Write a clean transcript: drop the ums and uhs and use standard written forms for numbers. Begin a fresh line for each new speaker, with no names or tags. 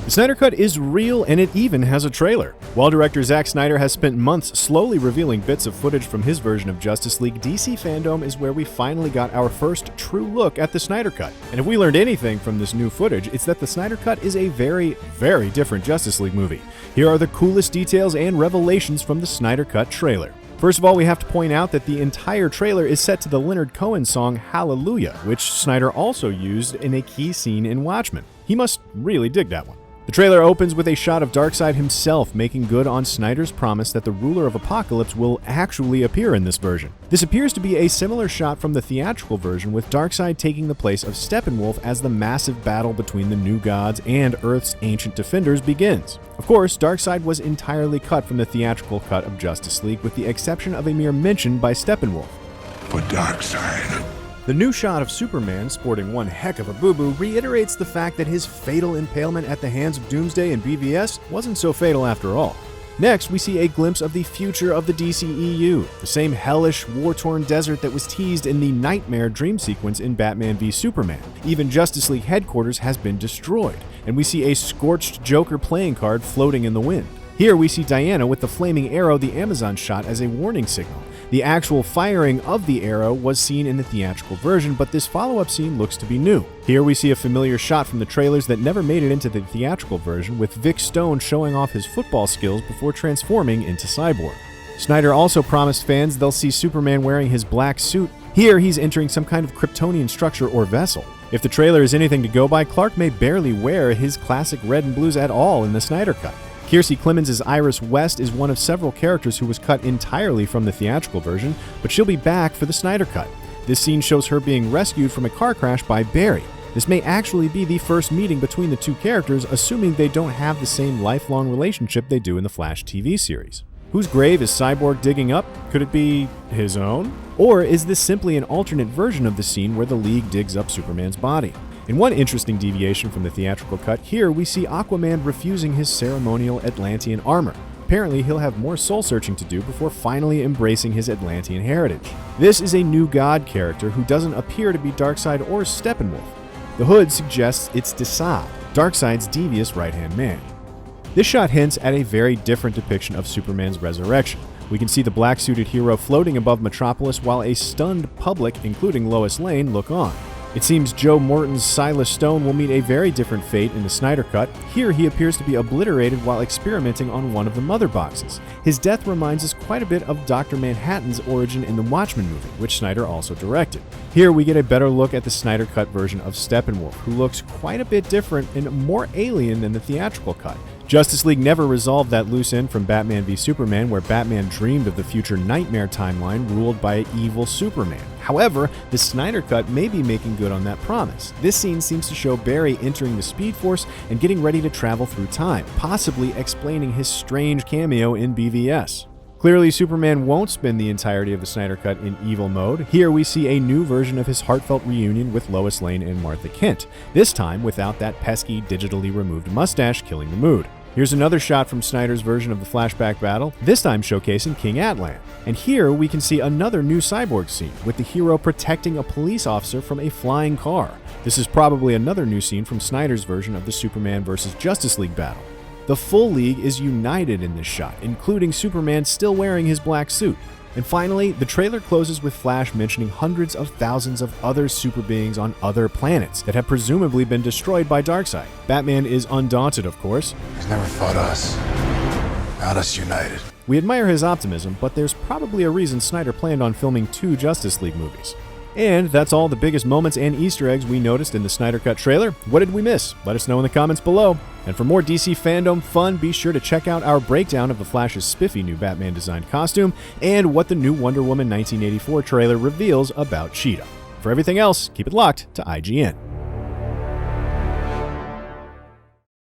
The Snyder Cut is real, and it even has a trailer. While director Zack Snyder has spent months slowly revealing bits of footage from his version of Justice League, DC FanDome is where we finally got our first true look at the Snyder Cut. And if we learned anything from this new footage, it's that the Snyder Cut is a very, very different Justice League movie. Here are the coolest details and revelations from the Snyder Cut trailer. First of all, we have to point out that the entire trailer is set to the Leonard Cohen song Hallelujah, which Snyder also used in a key scene in Watchmen. He must really dig that one. The trailer opens with a shot of Darkseid himself making good on Snyder's promise that the ruler of Apocalypse will actually appear in this version. This appears to be a similar shot from the theatrical version, with Darkseid taking the place of Steppenwolf as the massive battle between the new gods and Earth's ancient defenders begins. Of course, Darkseid was entirely cut from the theatrical cut of Justice League, with the exception of a mere mention by Steppenwolf.
For Darkseid.
The new shot of Superman, sporting one heck of a boo-boo, reiterates the fact that his fatal impalement at the hands of Doomsday and BVS wasn't so fatal after all. Next, we see a glimpse of the future of the DCEU, the same hellish, war-torn desert that was teased in the nightmare dream sequence in Batman v Superman. Even Justice League headquarters has been destroyed, and we see a scorched Joker playing card floating in the wind. Here we see Diana with the flaming arrow the Amazon shot as a warning signal. The actual firing of the arrow was seen in the theatrical version, but this follow-up scene looks to be new. Here we see a familiar shot from the trailers that never made it into the theatrical version, with Vic Stone showing off his football skills before transforming into Cyborg. Snyder also promised fans they'll see Superman wearing his black suit. Here he's entering some kind of Kryptonian structure or vessel. If the trailer is anything to go by, Clark may barely wear his classic red and blues at all in the Snyder Cut. Kiersey Clemons' Iris West is one of several characters who was cut entirely from the theatrical version, but she'll be back for the Snyder Cut. This scene shows her being rescued from a car crash by Barry. This may actually be the first meeting between the two characters, assuming they don't have the same lifelong relationship they do in the Flash TV series. Whose grave is Cyborg digging up? Could it be his own? Or is this simply an alternate version of the scene where the League digs up Superman's body? In one interesting deviation from the theatrical cut, here we see Aquaman refusing his ceremonial Atlantean armor. Apparently, he'll have more soul-searching to do before finally embracing his Atlantean heritage. This is a new god character who doesn't appear to be Darkseid or Steppenwolf. The hood suggests it's Desaad, Darkseid's devious right-hand man. This shot hints at a very different depiction of Superman's resurrection. We can see the black-suited hero floating above Metropolis while a stunned public, including Lois Lane, look on. It seems Joe Morton's Silas Stone will meet a very different fate in the Snyder Cut. Here he appears to be obliterated while experimenting on one of the mother boxes. His death reminds us quite a bit of Dr. Manhattan's origin in the Watchmen movie, which Snyder also directed. Here we get a better look at the Snyder Cut version of Steppenwolf, who looks quite a bit different and more alien than the theatrical cut. Justice League never resolved that loose end from Batman v Superman, where Batman dreamed of the future nightmare timeline ruled by evil Superman. However, the Snyder Cut may be making good on that promise. This scene seems to show Barry entering the Speed Force and getting ready to travel through time, possibly explaining his strange cameo in BVS. Clearly, Superman won't spend the entirety of the Snyder Cut in evil mode. Here we see a new version of his heartfelt reunion with Lois Lane and Martha Kent, this time without that pesky, digitally removed mustache killing the mood. Here's another shot from Snyder's version of the flashback battle, this time showcasing King Atlan. And here we can see another new Cyborg scene, with the hero protecting a police officer from a flying car. This is probably another new scene from Snyder's version of the Superman vs. Justice League battle. The full League is united in this shot, including Superman still wearing his black suit. And finally, the trailer closes with Flash mentioning hundreds of thousands of other super beings on other planets that have presumably been destroyed by Darkseid. Batman is undaunted, of course.
He's never fought us. Got us united.
We admire his optimism, but there's probably a reason Snyder planned on filming 2 Justice League movies. And that's all the biggest moments and Easter eggs we noticed in the Snyder Cut trailer. What did we miss? Let us know in the comments below. And for more DC FanDome fun, be sure to check out our breakdown of the Flash's spiffy new Batman designed costume and what the new Wonder Woman 1984 trailer reveals about Cheetah. For everything else, keep it locked to IGN.